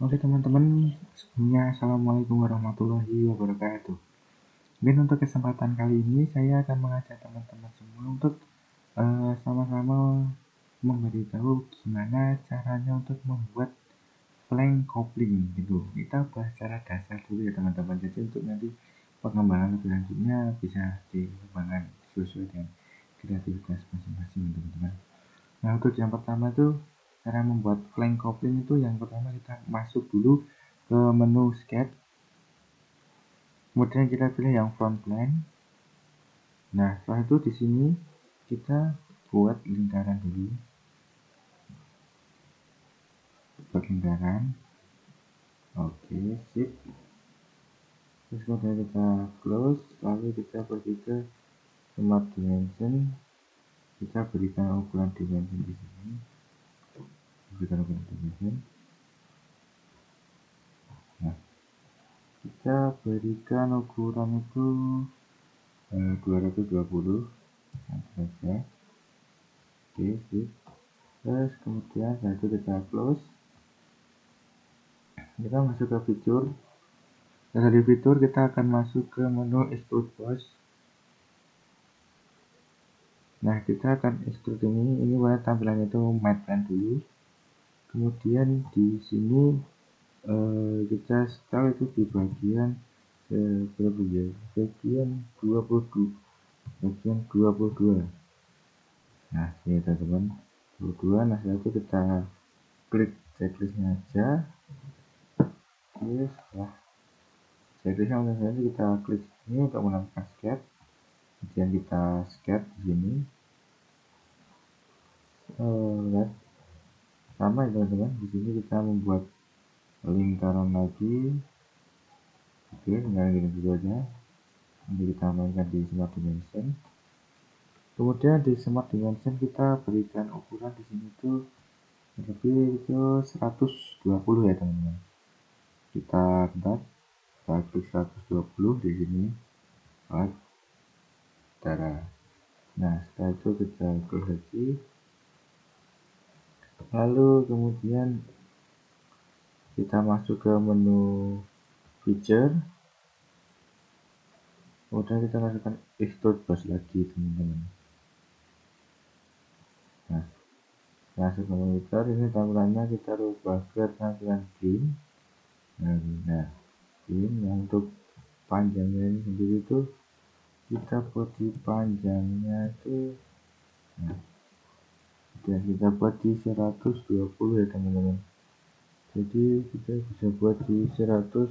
Oke teman-teman, sebelumnya Assalamualaikum warahmatullahi wabarakatuh. Mungkin untuk kesempatan kali ini saya akan mengajak teman-teman semua untuk sama-sama memberitahu gimana caranya untuk membuat flank coupling gitu. Kita bahas secara dasar dulu ya teman-teman. Jadi untuk nanti pengembangan lebih lanjutnya bisa dikembangkan sesuai dengan kreativitas masing-masing teman-teman. Nah untuk yang pertama tuh cara membuat flank coupling itu yang pertama kita masuk dulu ke menu sketch, kemudian kita pilih yang front plane. Nah setelah itu di sini kita buat lingkaran dulu, oke sip. Terus kemudian kita close, lalu kita pergi ke smart dimension, kita berikan ukuran dimension di sini, Nah kita berikan ukuran itu 220 saja. Oke sip. Terus kemudian setelah itu kita close, kita masuk ke fitur. Dari fitur kita akan masuk ke menu extrude boss. Nah kita akan extrude ini warna tampilannya itu matte plan dulu. Kemudian di sini kita setel itu di bagian berapa ya, bagian 22. Nah ini teman-teman 22. Nah setelah itu kita klik checklistnya aja. Oke, setelah checklistnya nanti kita klik ini untuk menambahkan sketch, kemudian kita sketch di sini. Lihat sama ya teman-teman, di sini kita membuat lingkaran lagi. Oke, lingkaran gini dulu aja. Nanti kita mainkan di smart dimension. Kemudian di smart dimension kita berikan ukuran di sini tuh lebih itu 120 ya teman-teman. Kita klik 120 di sini. Darah. Nah setelah itu kita klik lagi, lalu kemudian kita masuk ke menu feature, kemudian kita masukkan extrude boss lagi teman-teman. Nah masuk ke menu feature, ini tampilannya kita rubah ke tampilan green. Nah green yang untuk panjangnya ini sendiri itu kita buat di panjangnya itu, nah dan kita buat di 120 ya teman-teman. Jadi kita bisa buat di 120.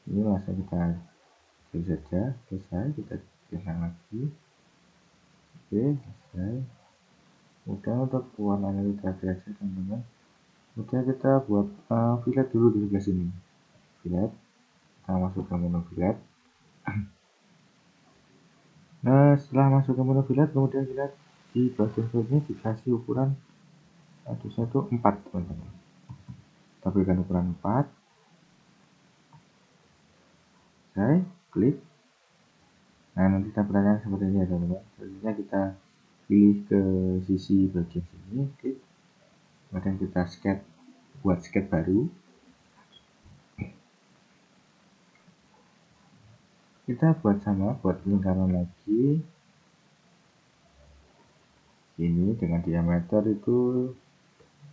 Ini langsung kita klik saja, selesai. Kita pasang lagi, oke selesai. Kemudian untuk warnanya kita pilih aja teman-teman. Kemudian kita buat fillet dulu di sebelah sini, fillet. Kita masuk ke menu fillet. Nah setelah masuk ke menu fillet, kemudian kita di bagian filletnya dikasih ukuran 4 teman-teman. Kita berikan ukuran 4. Saya klik. Nah nanti tampilannya seperti ini ya teman-teman. Selanjutnya kita pilih ke sisi bagian sini, klik. Kemudian kita sketch, buat sketch baru. Kita buat sama, buat lingkaran lagi. Ini dengan diameter itu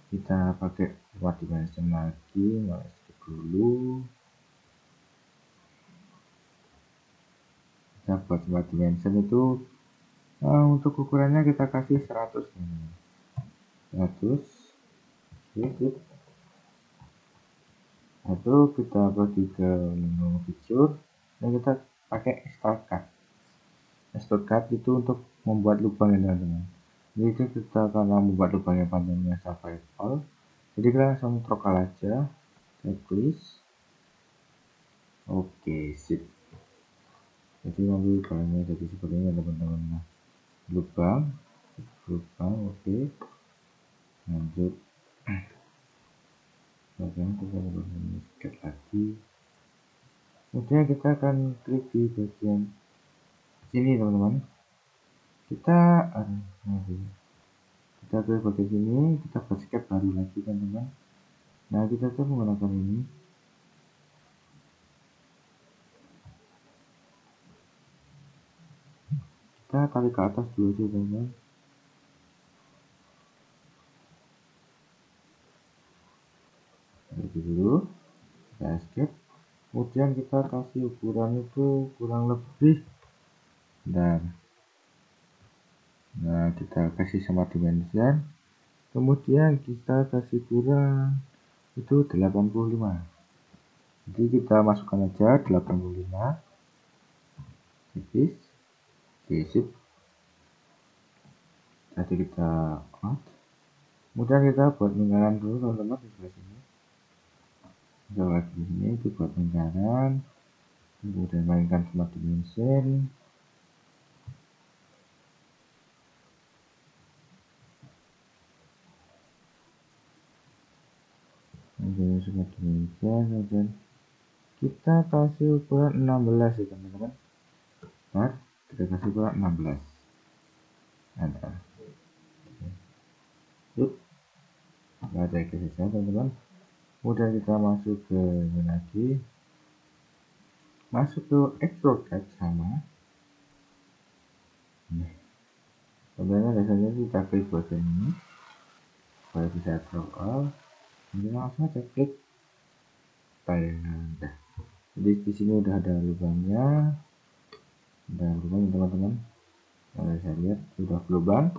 kita pakai smart dimension lagi, skip dulu. Kita buat smart dimension itu untuk ukurannya kita kasih 100. 100. Oke, lalu kita pergi ke menu feature dan kita pakai extrude cut itu untuk membuat lubang ya teman-teman. Jadi kita karena membuat lubang yang panjangnya survival, jadi kita langsung trokal aja, checklist. Oke sip. Jadi nanti lubangnya jadi seperti ini teman-teman. Nah lubang, oke. Lanjut. Kemudian kita sketch lagi. Kemudian kita akan klik di bagian sini teman-teman. Kita klik bagian sini, kita buat sketch baru lagi teman-teman. Nah, kita coba menggunakan ini. Kita tarik ke atas dulu aja, teman-teman. Tarik dulu, kita escape. Kemudian kita kasih ukuran itu kurang lebih, dan nah kita kasih smart dimension. Kemudian kita kasih kurang itu 85. Jadi kita masukkan aja 85. Tipis. Oke, sip. Tadi kita out. Kemudian kita buat lingkaran dulu, teman-teman, di sebelah sini. Kita lagi ini itu buat lingkaran. Kemudian mainkan smart dimension. Kemudian smart dimension, kemudian kita kasih ukuran 16 ya, teman-teman. Nah, kita kasih ukuran 16. Ada. Yuk, kita cek saja, teman-teman. Kemudian kita masuk ke ini lagi, masuk ke extrude sama. Nah, sebenarnya biasanya kita klik bagian ini supaya bisa draw all. Kemudian langsung aja klik pada. Jadi di sini udah ada lubangnya, teman-teman. Nah, saya lihat sudah berlubang.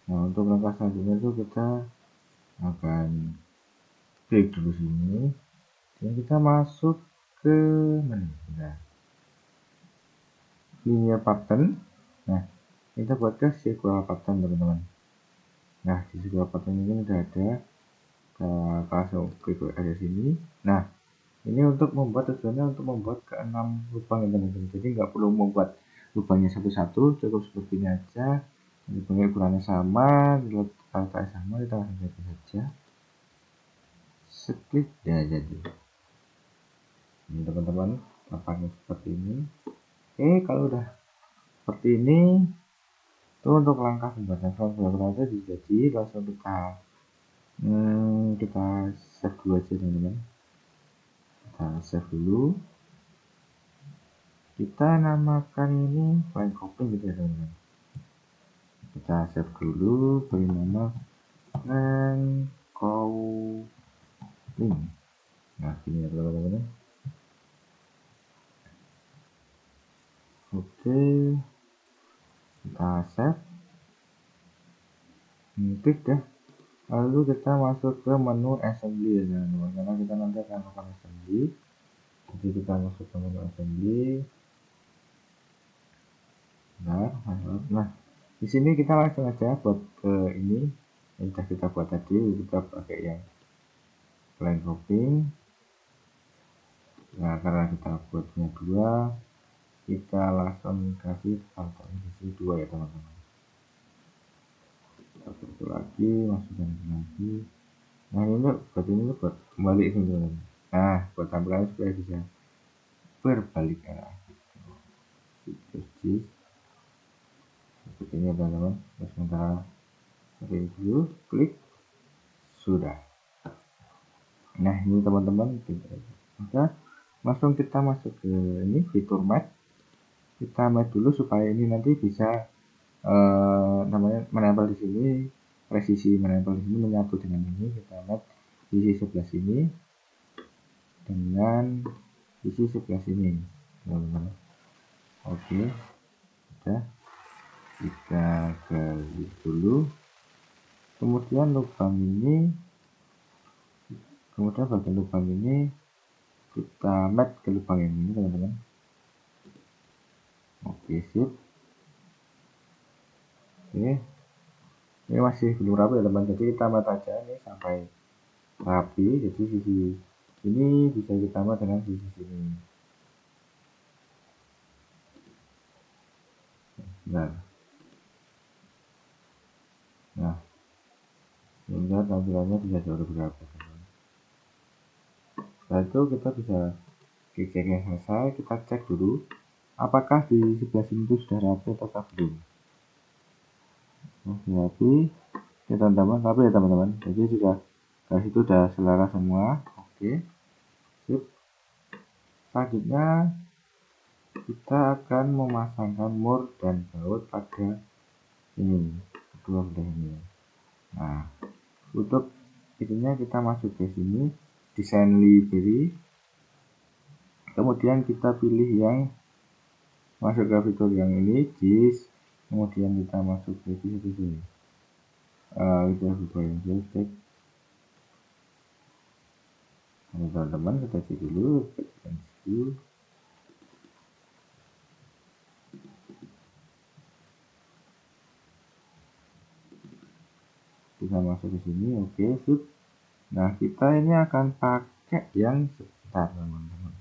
Nah, untuk langkah selanjutnya itu kita akan klik dulu sini dan kita masuk ke mana? Nah, linear pattern. Nah, kita buat ke circular pattern, teman-teman. Nah, di circular pattern ini udah ada. Kita langsung klik aja sini. Nah, ini untuk membuat, tujuannya untuk membuat ke 6 lubang ya, teman-teman. Jadi nggak perlu membuat lubangnya satu-satu, cukup seperti ini aja. Lubangnya ukurannya sama, letaknya sama, kita langsung jadi saja. Seklik ya jadi. Ini, teman-teman, tampaknya seperti ini. Oke, kalau udah seperti ini, itu untuk langkah pembuatan front aja jadi. Langsung kita save dulu aja, teman-teman. Kita save dulu. Kita namakan ini line coping gitu ya, teman-teman. Kita save dulu, beri nama line coping. Nah, ini ya, teman-teman. Oke, kita save, klik ya. Lalu kita masuk ke menu assembly ya, teman-teman, karena kita nanti akan melakukan assembly. Jadi kita masuk ke menu assembly. Nah, di sini kita langsung aja buat ke ini yang sudah kita buat tadi. Kita pakai yang line coping. Nah, karena kita buatnya 2, kita langsung kasih pantauan di sini 2 ya, teman-teman. Kita buat lagi, masukkan lagi. Nah, ini buat kembali ini, teman-teman. Nah, buat tampilannya supaya bisa berbalik arah. Jadi seperti ini, teman-teman. Sementara review, klik, sudah. Nah, ini, teman-teman, maka langsung kita masuk ke ini fitur matte. Kita matte dulu supaya ini nanti bisa namanya menempel di sini, presisi menempel di sini menyatu dengan ini. Kita matte sisi sebelah sini dengan sisi sebelah sini, teman-teman. Oke, sudah. Kita klik dulu. Kemudian bagian lubang ini kita matte ke lubang yang ini, teman-teman. Oke, sip. Oke, ini masih belum rapi ya, teman. Jadi kita matte aja ini sampai rapi. Jadi sisi ini bisa kita matte dengan sisi sini. Nah, sehingga tampilannya bisa jauh lebih rapi. Setelah itu kita bisa klik yang selesai. Kita cek dulu apakah di sebelah sini itu sudah rapi atau belum. Rapi. ya teman-teman, tapi ya teman-teman, jadi sudah garis itu sudah selera semua. Oke, sip. Selanjutnya kita akan memasangkan mur dan baut pada ini, kedua belah ini. Nah, untuk itunya kita masuk ke sini, desain library, kemudian kita pilih yang masuk ke fitur yang ini, disk, kemudian kita masuk ke sini. Itu fitur yang cek. Nah, teman-teman kita cek dulu, kita masuk ke sini. Oke, sip. Nah, kita ini akan pakai yang sebentar, teman-teman.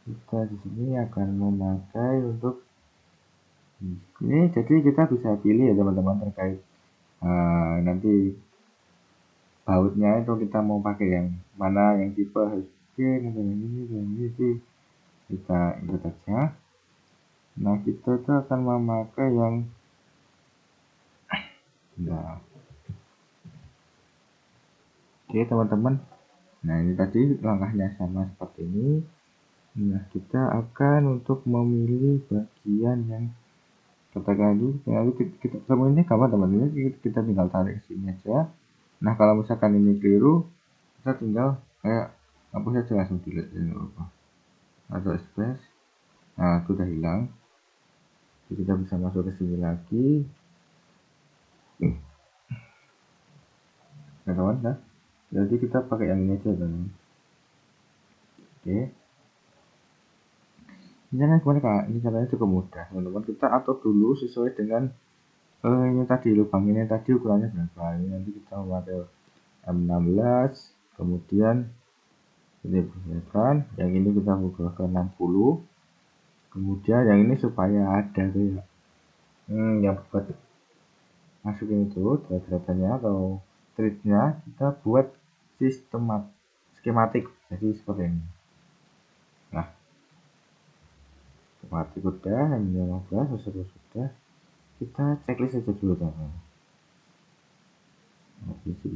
Kita di sini akan memakai untuk ini, jadi kita bisa pilih ya teman-teman terkait nanti bautnya itu kita mau pakai yang mana, yang tipe HSP, yang ini sih kita ikut aja. Nah, kita itu akan memakai yang oke teman-teman. Nah, ini tadi langkahnya sama seperti ini. Nah, kita akan untuk memilih bagian yang katakan dulu, kita semua ini gampang teman-teman, kita tinggal tarik sini aja. Nah, kalau misalkan ini keliru, kita tinggal kayak hapus saja, langsung delete ya, apa atau space. Nah, itu udah hilang. Jadi kita bisa masuk ke sini lagi. Nah, kawan, nah, jadi kita pakai yang ini aja, teman. Oke. Ini kan sebenarnya kak, ini caranya cukup mudah, teman-teman. Kita atur dulu sesuai dengan ini tadi lubang ini tadi ukurannya berapa. Ini nanti kita memakai M16, kemudian ini kan, yang ini kita ubah ke 60, kemudian yang ini supaya ada kayak yang buat masukin itu data-datanya atau treatnya, kita buat skematik, jadi seperti ini. Nah, skematik udah, yang 15 sudah, kita checklist aja dulu teman-teman. Nah, gitu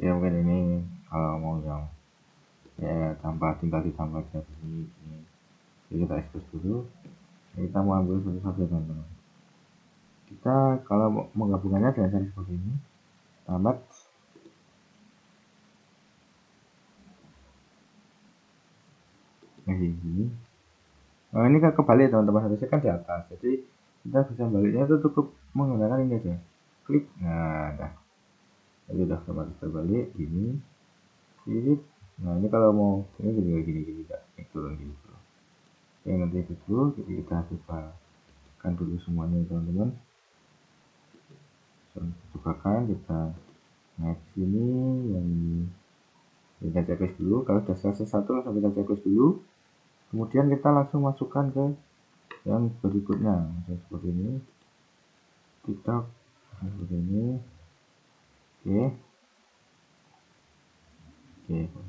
ya mungkin ini kalau mau yang ya tinggal ditambah aja ini. Jadi kita expose dulu. Kita mau ambil satu-satu teman-teman. Kita kalau menggabungkannya dengan cara seperti ini, tamat. Nah, ini. Nah, ini kan kebalik teman-teman, harusnya kan di atas. Jadi kita bisa baliknya itu cukup menggunakan ini aja. Klik. Nah, dah. Jadi udah otomatis terbalik gini. Klik. Nah, ini kalau mau ini gini tak turun gini. Oke, nanti itu dulu, jadi kita cobakan dulu semuanya teman-teman. Cobakan kita naik sini, yang ini kita checklist dulu. Kalau sudah selesai satu langsung kita checklist dulu, kemudian kita langsung masukkan ke yang berikutnya. Misalnya seperti ini, kita seperti ini. Oke,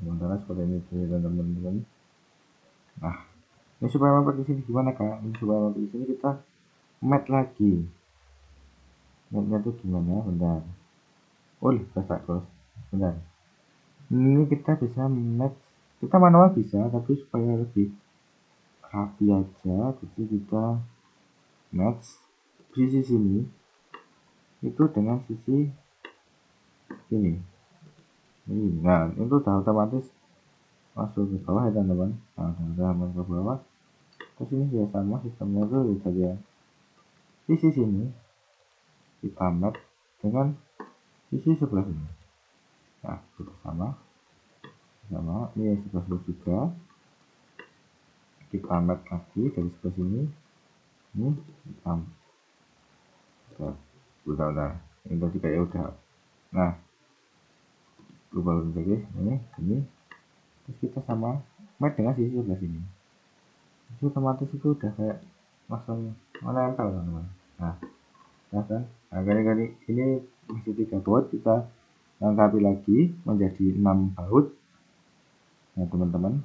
sementara seperti ini teman-teman. Nah, ini supaya mampir di sini gimana kak? Ini supaya mampir di sini kita mat lagi. Matnya tuh gimana? Bentar. Oh, bisa terus. Bentar. Ini kita bisa match, kita manual bisa, tapi supaya lebih rapi aja, jadi kita match sisi sini itu dengan sisi ini. Nah, itu udah otomatis masuk ke bawah ya teman-teman. Nah, udah masuk ke bawah. Terus ini juga sama sistemnya tuh saja. Sisi sini kita match dengan sisi sebelah sini. Nah, sudah sama. Ini sebelah juga. Kita match lagi dari sebelah sini. Ini kita udah ini tadi kayak udah. Nah, global lagi ini terus kita sama match dengan sisi sebelah sini, itu otomatis itu udah kayak langsung menempel teman-teman. Nah kan, kali ini masih 3 baut, kita lengkapi lagi menjadi 6 baut. Nah teman-teman,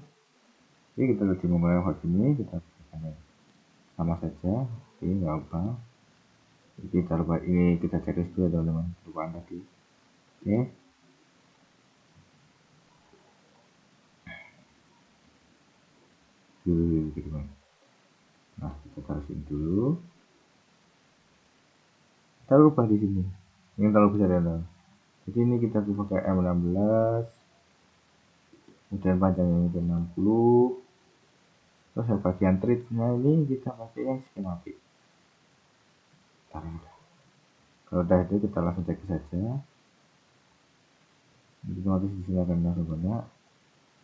ini kita lagi memulai baut ini, kita sama saja, ini nggak apa. Kita lupa ini, kita checklist dulu teman-teman, lupaan tadi. Oke. Gitu kan. Nah, kita taruh sini dulu. Kita ubah di sini. Ini terlalu besar ya, teman. Jadi ini kita pakai M16. Kemudian panjangnya itu 60. Terus bagian treatnya ini kita pakai yang skematik. Kalau udah itu kita langsung cek saja. Otomatis di sini akan langsung banyak.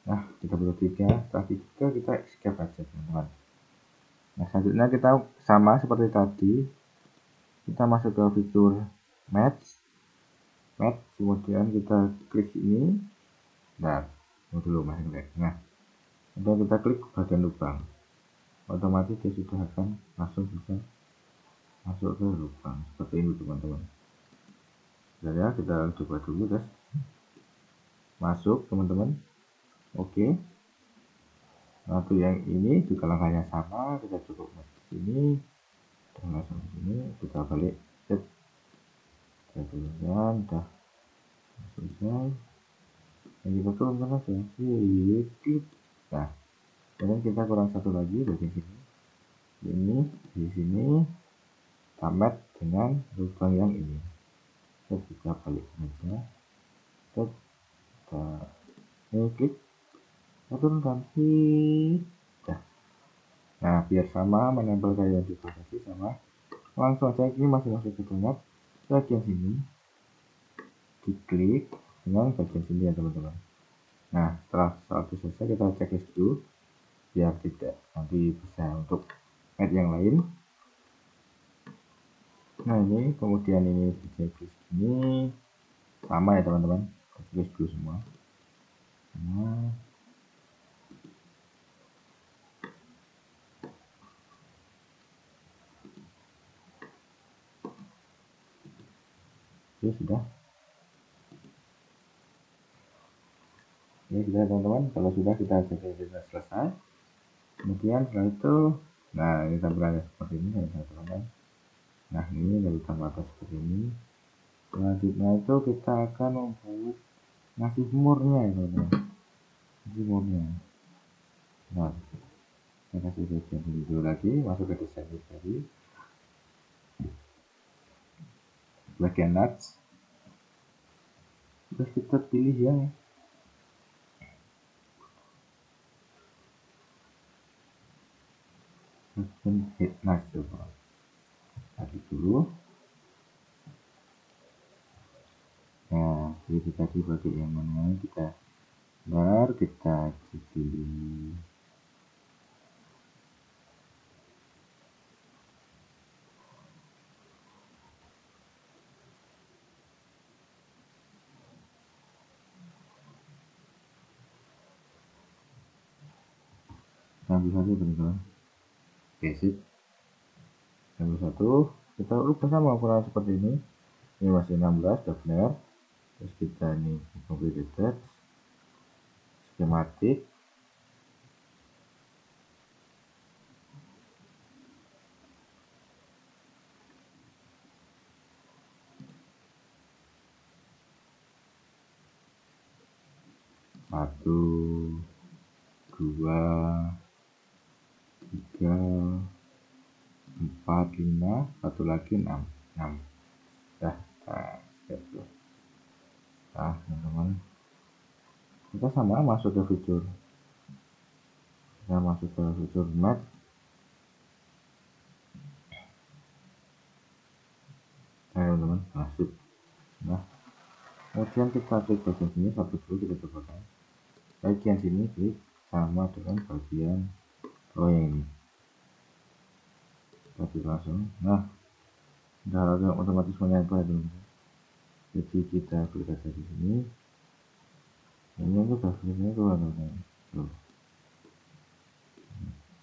Nah, kita butuh 3. Setelah 3 kita escape aja teman-teman. Nah, selanjutnya kita sama seperti tadi. Kita masuk ke fitur match, kemudian kita klik ini. Nah, dulu masih klik. Nah, kemudian kita klik bagian lubang. Otomatis dia sudah akan langsung bisa masuk ke lubang seperti ini teman-teman. Ya, kita coba dulu guys. Masuk teman-teman. Oke. Nah, untuk yang ini juga langkahnya sama, kita cukup masuk sini dan langsung sini, kita balik set. Kemudian udah selesai. Yang kita turunkan aja. Klik. Nah, kemudian kita kurang satu lagi bagian sini. Ini di sini tamat dengan lubang yang ini. Kita balik aja. Kita ini klik. Kita turunkan. Nah, biar sama menempel kayak yang di sama. Langsung aja ini masih masuk ke tomat. Bagian sini diklik dengan bagian sini ya teman-teman. Nah, setelah satu selesai kita checklist dulu biar tidak nanti bisa untuk add yang lain. Nah, ini kemudian ini di checklist ini sama ya teman-teman, checklist dulu semua. Nah, oke, sudah. Ini sudah teman-teman, kalau sudah kita checklist selesai. Kemudian setelah itu, nah ini tampilannya seperti ini ya teman-teman. Nah, ini dari tambah seperti ini. Selanjutnya itu kita akan membuat ngasih murnya ya teman-teman. Ngasih murnya. Nah, saya kasih bagian dulu lagi, masuk ke desain tadi. Bagian nuts. Terus kita pilih yang hit nuts coba. Tadi dulu. Nah, jadi tadi pakai yang mana kita baru kita pilih. Sambil satu teman-teman. Basic. Sambil satu kita ubah sama ukuran seperti ini. Ini masih 16 sudah benar. Terus kita ini complicated skematik. Satu, dua, tiga, empat, lima, satu lagi 6. Nah, teman-teman, kita sama masuk ke fitur. Kita masuk ke fitur map. Teman-teman, masuk. Nah, kemudian kita klik bagian sini, satu dulu kita coba kan. Bagian sini klik sama dengan bagian yang ini. Kita langsung. Nah, udah otomatis menempel teman-teman. Jadi kita klik aja di sini. Ini udah sebenarnya keluar teman-teman.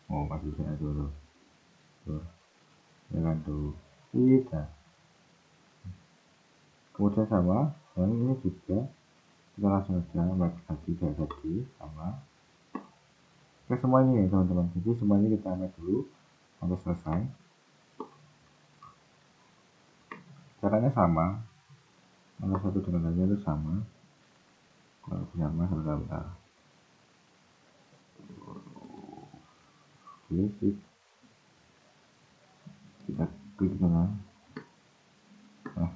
Oh, masih saya dulu. Tuh. Ya kan tuh. Kita. Kemudian sama, yang ini juga kita langsung aja match lagi kayak tadi sama. Oke, semua ini ya teman-teman. Jadi semua ini kita match dulu sampai selesai. caranya sama, antara satu dengan lainnya itu sama. Kalau sama sebentar. Oke, sip. Kita klik sana. Nah,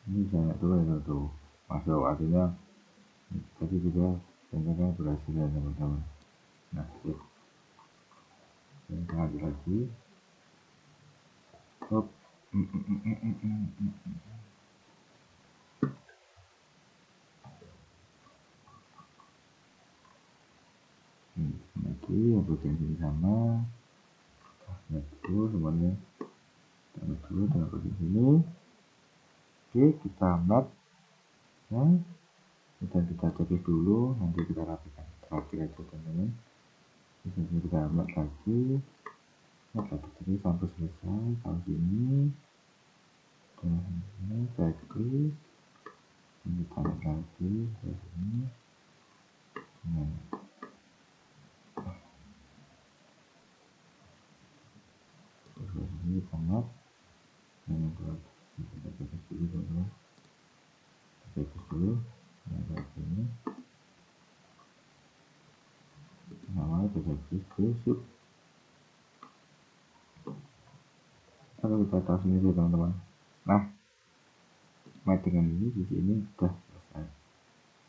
ini saya dulu ya tuh masuk, artinya tadi juga ternyata berhasil ya teman-teman. Nah, sip. Kita lagi. Hop. Lagi yang bagian sini sama. Nah, dulu semuanya. Taruh dulu dengan bagian sini. Oke, kita map. Nah, dan kita cek dulu, nanti kita rapikan terakhir aja teman-teman. Jadi kita map lagi ini sampai selesai. Kalau sini dan ini saya klik, ini tarik lagi ke sini. Nah, terus ini kita map. Nah, kita cek dulu teman-teman. Cek dulu. Nah, kayak gini. Namanya kita cek sip. Kalau kita tahu sendiri teman-teman. Nah, match dengan ini di sini sudah selesai.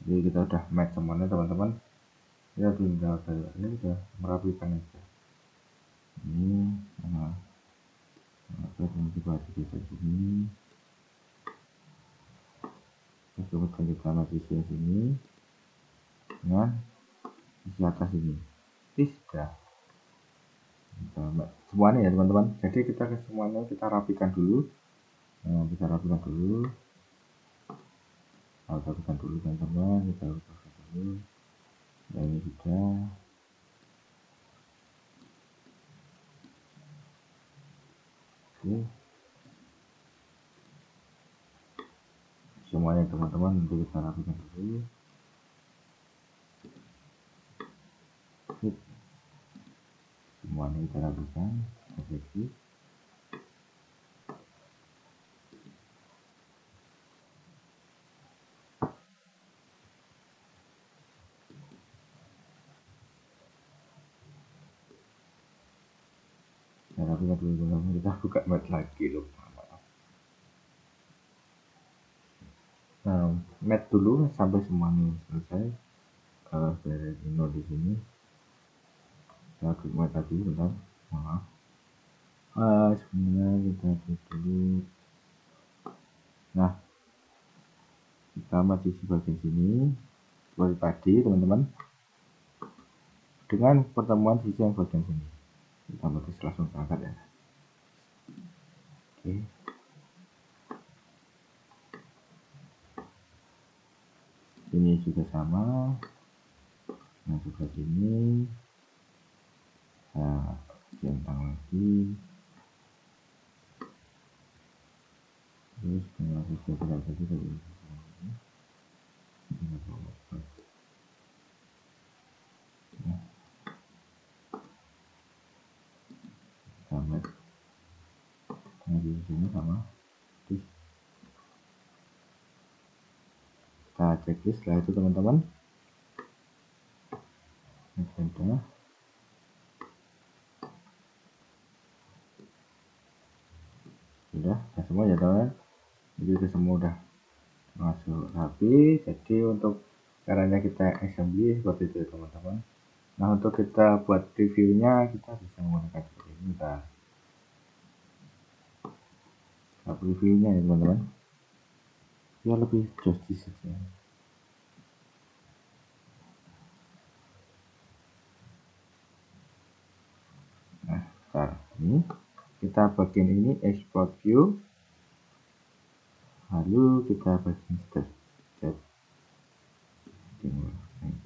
Jadi kita udah match semuanya teman-teman. Kita tinggal ini udah merapikan aja. Ini coba digeser sini. Terus kita masih sisi sini dengan sisi atas ini. Sudah. Semuanya ya teman-teman. Jadi kita semuanya kita rapikan dulu. Nah, kita rapikan dulu. Rapikan dulu teman-teman. Kita rapikan dulu. Dan ini sudah. Oke. Semuanya teman-teman nanti kita rapikan dulu. Semuanya kita rapikan. Oke. Rapikan dulu teman-teman. Kita buka mat lagi loh. Nah, mat dulu sampai semuanya selesai. Kalau dari nol di sini, saya klik mat tadi, bentar, maaf. Sebenarnya kita klik dulu. Nah, kita masih di bagian sini seperti tadi teman-teman, dengan pertemuan sisi yang bagian sini. Kita masih langsung angkat ya. Oke. Ini juga sama. Nah, sebelah sini saya centang lagi. Terus dengan sisi sebelah tadi ini. Sama. Nah, di sini sama. Terus kita checklist setelah itu teman-teman. Sudah semua ya teman. Jadi itu semua udah masuk rapi. Jadi untuk caranya kita assembly seperti itu teman-teman. Nah, untuk kita buat reviewnya kita bisa menggunakan seperti ini. Kita reviewnya ya teman-teman, ya lebih justice ya. Nah, ini kita bagian ini export view, lalu kita bagian step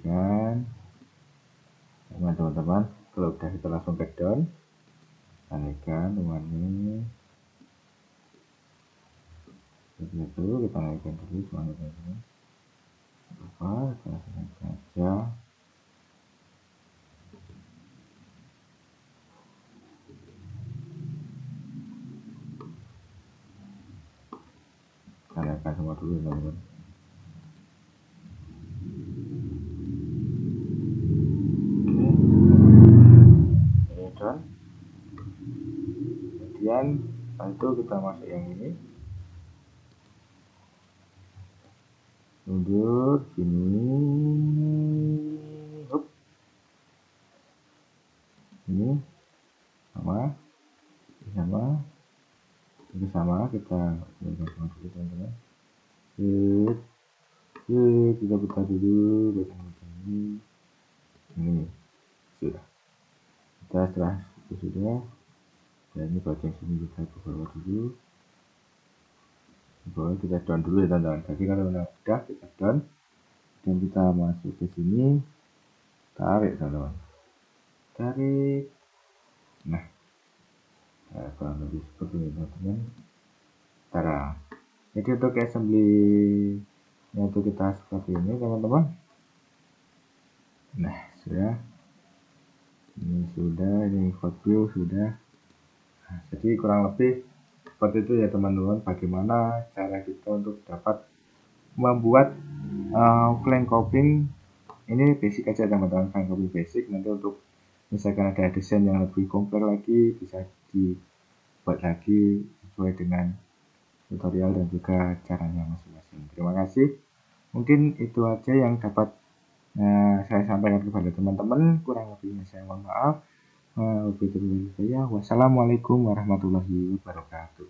kan teman-teman. Kalau udah kita langsung ke down, naikkan teman-teman. Itu kita naikkan dulu teman-teman. Apa kita naikkan aja. selesaikan semua dulu teman-teman. Oke, ini done. Kemudian itu kita masuk yang ini, mundur sini, hop, ini sama, ini sama, kita sama dulu teman-teman. Kita buka dulu bagian ini sudah. Setelah itu sudah, dan ini bagian sini kita ke bawah dulu. Di bawah kita down dulu ya teman-teman. Jadi kalau udah kita down dan kita masuk ke sini, tarik teman-teman, tarik. Nah, kurang lebih seperti ini teman-teman. Tara. Jadi untuk assembly itu kita seperti ini teman-teman. Nah, sudah. Ini sudah, ini hot view sudah. Nah, jadi kurang lebih seperti itu ya teman-teman, bagaimana cara kita untuk dapat membuat flank coping. Ini basic aja teman-teman, flank coping basic. Nanti untuk misalkan ada desain yang lebih kompleks lagi bisa dibuat lagi sesuai dengan tutorial dan juga caranya masing-masing. Terima kasih, mungkin itu aja yang dapat saya sampaikan kepada teman-teman. Kurang lebihnya saya mohon maaf. Wassalamualaikum warahmatullahi wabarakatuh.